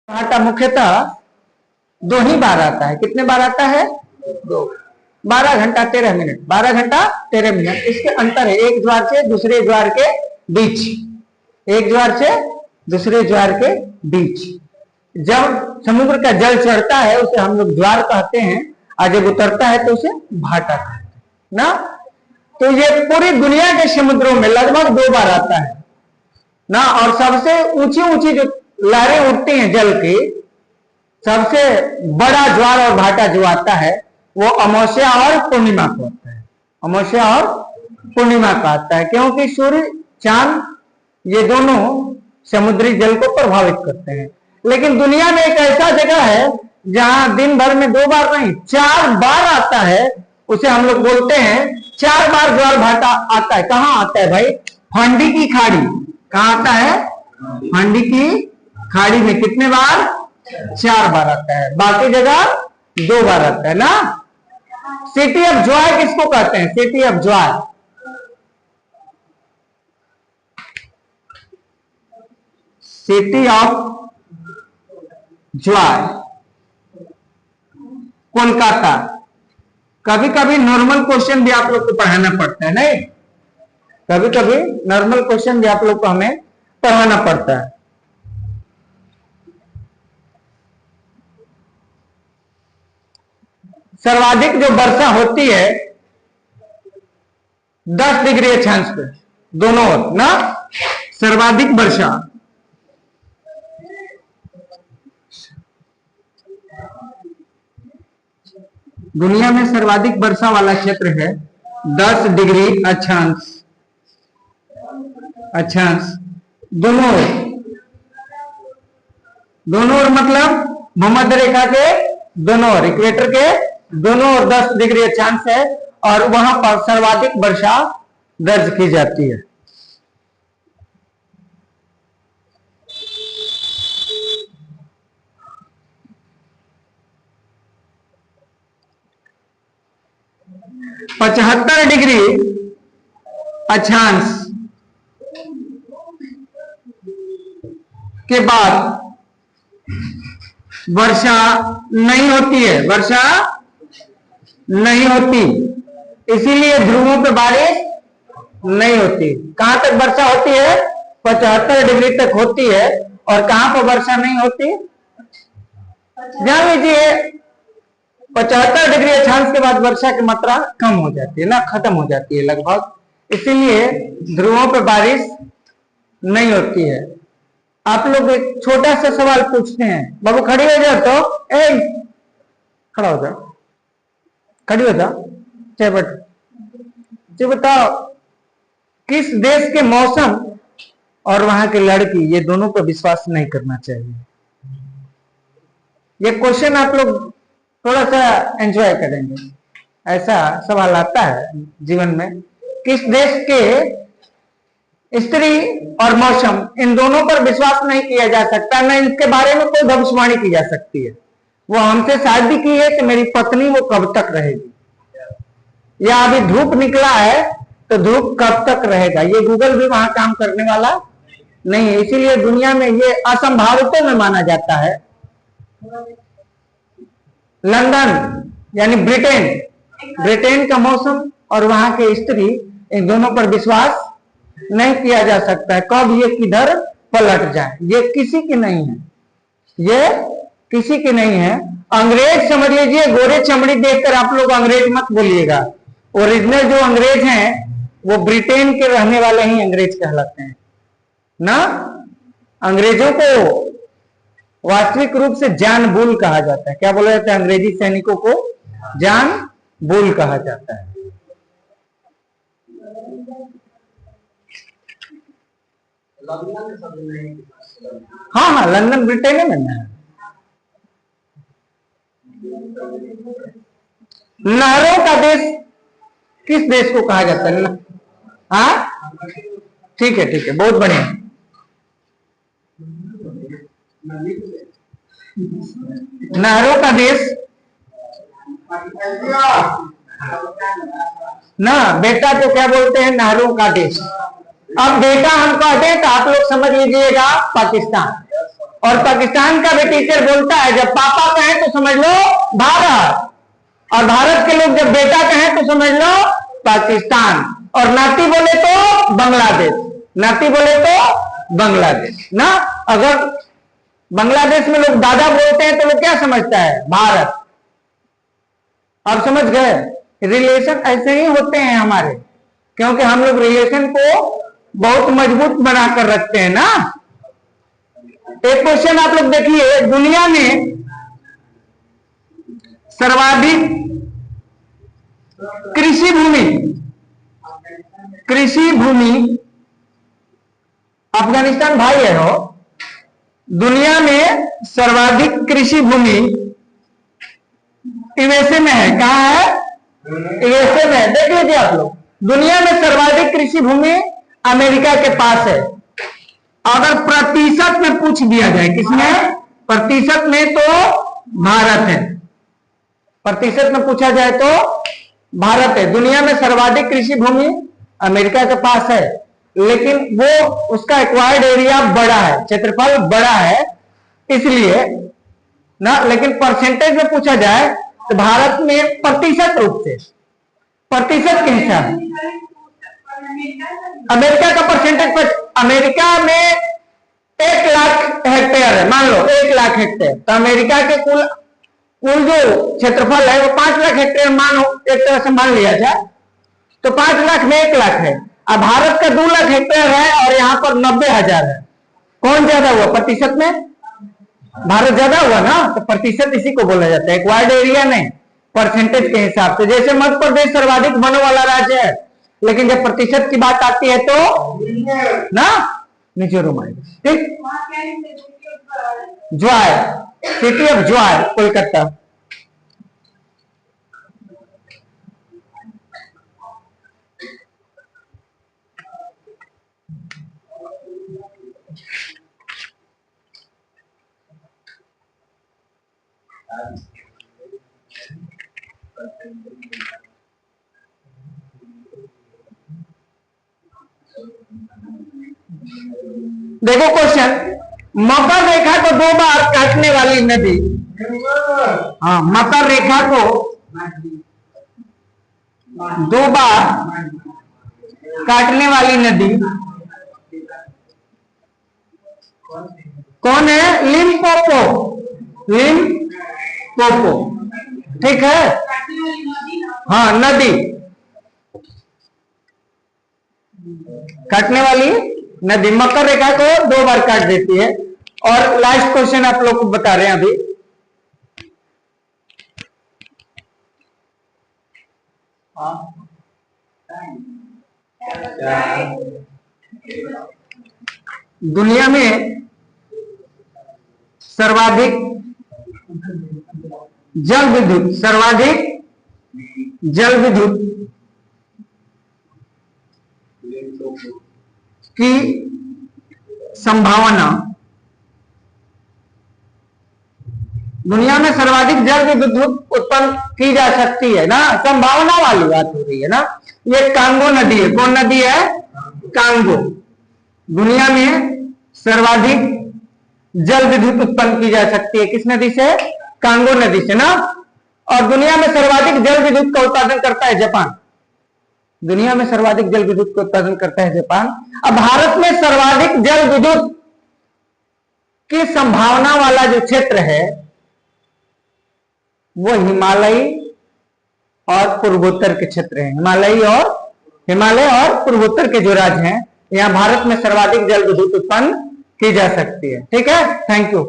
भाटा मुख्यतः 2 ही बार आता है। कितने बार आता है? 2। 12 घंटा 13 मिनट, 12 घंटा 13 मिनट इसके अंतर है एक ज्वार से दूसरे ज्वार के बीच, एक ज्वार से दूसरे ज्वार के बीच। जब समुद्र का जल चढ़ता है उसे हम लोग ज्वार कहते हैं, और जब उतरता है तो उसे भाटा कहते हैं ना। तो ये पूरी दुनिया के समुद्रों में लगभग 2 बार आता है ना। और सबसे ऊंची ऊंची जो लहरें उठती हैं जल की, सबसे बड़ा ज्वार और भाटा जो आता है वो अमावस्या और पूर्णिमा को आता है। अमावस्या और पूर्णिमा का आता है, क्योंकि सूर्य चांद ये दोनों समुद्री जल को प्रभावित करते हैं। लेकिन दुनिया में एक ऐसा जगह है जहां दिन भर में 2 बार नहीं 4 बार आता है, उसे हम लोग बोलते हैं 4 बार ज्वार भाटा आता है। कहां आता है भाई? फांडी की खाड़ी। कहां आता है? फांडी की खाड़ी में कितने बार? 4 बार आता है, बाकी जगह 2 बार आता है ना। सिटी ऑफ जॉय किसको कहते हैं? City of Joy, city of Joy Kolkata. कभी कभी नॉर्मल क्वेश्चन भी आप लोग को पढ़ाना पड़ता है, नहीं? कभी कभी नॉर्मल क्वेश्चन भी आप लोग को हमें पढ़ाना पड़ता है। सर्वाधिक जो वर्षा होती है 10 डिग्री अक्षांश पे, दोनों ओर ना, सर्वाधिक वर्षा दुनिया में सर्वाधिक वर्षा वाला क्षेत्र है 10 डिग्री अक्षांश, अक्षांश दोनों ओर मतलब भूमध्य रेखा के दोनों ओर, इक्वेटर के दोनों ओर 10 डिग्री अक्षांश है, और वहां पर सर्वाधिक वर्षा दर्ज की जाती है। पचहत्तर डिग्री अक्षांश के बाद वर्षा नहीं होती है, वर्षा नहीं होती, इसीलिए ध्रुवों पे बारिश नहीं होती। कहां तक वर्षा होती है? 75 डिग्री तक होती है। और कहां पर वर्षा नहीं होती? ध्यान लीजिए, 75 डिग्री अक्षांश के बाद वर्षा की मात्रा कम हो जाती है ना, खत्म हो जाती है लगभग, इसीलिए ध्रुवों पे बारिश नहीं होती है। आप लोग एक छोटा सा सवाल पूछते हैं, बाबू खड़ी हो जाओ, तो खड़ा हो जाओ, खड़ी हो जाओ, चाहे बैठो, जी बताओ किस देश के मौसम और वहां की लड़की, ये दोनों पर विश्वास नहीं करना चाहिए। ये क्वेश्चन आप लोग थोड़ा सा एंजॉय करेंगे। ऐसा सवाल आता है जीवन में, किस देश के स्त्री और मौसम, इन दोनों पर विश्वास नहीं किया जा सकता, न इनके बारे में कोई भविष्यवाणी की जा सकती है। वो हमसे शादी की है कि मेरी पत्नी वो कब तक रहेगी, या अभी धूप निकला है तो धूप कब तक रहेगा, ये गूगल भी वहां काम करने वाला नहीं है। इसीलिए दुनिया में ये असंभावितों में माना जाता है। लंदन यानी ब्रिटेन, ब्रिटेन का मौसम और वहां के स्त्री, इन दोनों पर विश्वास नहीं किया जा सकता है, कब ये किधर पलट जाए, ये किसी की नहीं है, ये किसी की नहीं है। अंग्रेज समझ लीजिए, गोरे चमड़ी देखकर आप लोग अंग्रेज मत बोलिएगा, ओरिजिनल जो अंग्रेज हैं वो ब्रिटेन के रहने वाले ही अंग्रेज कहलाते हैं ना। अंग्रेजों को वास्तविक रूप से जान बुल कहा जाता है। क्या बोला जाता है? अंग्रेजी सैनिकों को जान बुल कहा जाता है। हाँ हाँ, लंदन ब्रिटेन में है। नहरों का देश किस देश को कहा जाता है? हाँ ठीक है, बहुत बढ़िया। नहरों का देश ना, बेटा तो क्या बोलते हैं? नहरों का देश। अब बेटा हम कहते हैं तो आप लोग समझ लीजिएगा पाकिस्तान। और पाकिस्तान का भी टीचर बोलता है जब पापा कहें तो समझ लो भारत, और भारत के लोग जब बेटा कहें तो समझ लो पाकिस्तान, और नाती बोले तो बांग्लादेश, नाती बोले तो बांग्लादेश ना। अगर बांग्लादेश में लोग दादा बोलते हैं तो लोग क्या समझता है? भारत। आप समझ गए? रिलेशन ऐसे ही होते हैं हमारे, क्योंकि हम लोग रिलेशन को बहुत मजबूत बनाकर रखते हैं ना। एक क्वेश्चन आप लोग देखिए, दुनिया में सर्वाधिक कृषि भूमि अफगानिस्तान भाई है हो, दुनिया में सर्वाधिक कृषि भूमि यूएसए में है। कहां है? यूएसए में है। देख लीजिए आप लोग, दुनिया में सर्वाधिक कृषि भूमि अमेरिका के पास है। अगर प्रतिशत में पूछ दिया जाए, किसमें? प्रतिशत में तो भारत है, प्रतिशत में पूछा जाए तो भारत है। दुनिया में सर्वाधिक कृषि भूमि अमेरिका के पास है, लेकिन वो उसका एक्वायर्ड एरिया बड़ा है, क्षेत्रफल बड़ा है इसलिए ना। लेकिन परसेंटेज में पूछा जाए तो भारत में प्रतिशत रूप से, प्रतिशत के हिसाब अमेरिका का परसेंटेज, अमेरिका में 1 लाख हेक्टेयर है, मान लो 1 लाख हेक्टेयर, तो अमेरिका के कुल जो क्षेत्रफल है वो 5 लाख हेक्टेयर मान, एक तरह से मान लिया जाए तो 5 लाख में 1 लाख है। अब भारत का 2 लाख हेक्टेयर है और यहाँ पर 90,000 है। कौन ज्यादा हुआ? प्रतिशत में भारत ज्यादा हुआ ना, तो प्रतिशत इसी को बोला जाता है, एक्वायर्ड एरिया नहीं, परसेंटेज के हिसाब से। जैसे मध्य प्रदेश सर्वाधिक वनों वाला राज्य है, लेकिन जब प्रतिशत की बात आती है तो ना नीचे रुमाई, ठीक। ज्वार, सिटी ऑफ ज्वार, कोलकाता। देखो क्वेश्चन, मकर रेखा को 2 बार काटने वाली नदी। हाँ, मकर रेखा को 2 बार काटने वाली नदी कौन है? लिम्पोपो, लिम्पोपो, ठीक है। हाँ, नदी काटने वाली नदी मकर रेखा को 2 बार काट देती है। और लास्ट क्वेश्चन आप लोग को बता रहे हैं अभी, दुनिया में सर्वाधिक जल विद्युत, सर्वाधिक जल विद्युत की संभावना, दुनिया में सर्वाधिक जल विद्युत उत्पन्न की जा सकती है ना, संभावना वाली बात हो रही है ना। ये कांगो नदी है। कौन नदी है? कांगो। दुनिया में सर्वाधिक जल विद्युत उत्पन्न की जा सकती है किस नदी से? कांगो नदी से ना। और दुनिया में सर्वाधिक जल विद्युत का उत्पादन करता है जापान। दुनिया में सर्वाधिक जल विद्युत का उत्पादन करता है जापान। अब भारत में सर्वाधिक जल विद्युत की संभावना वाला जो क्षेत्र है वो हिमालयी और पूर्वोत्तर के क्षेत्र हैं। हिमालय और पूर्वोत्तर के जो राज्य हैं, यहां भारत में सर्वाधिक जल विद्युत उत्पन्न की जा सकती है। ठीक है, थैंक यू।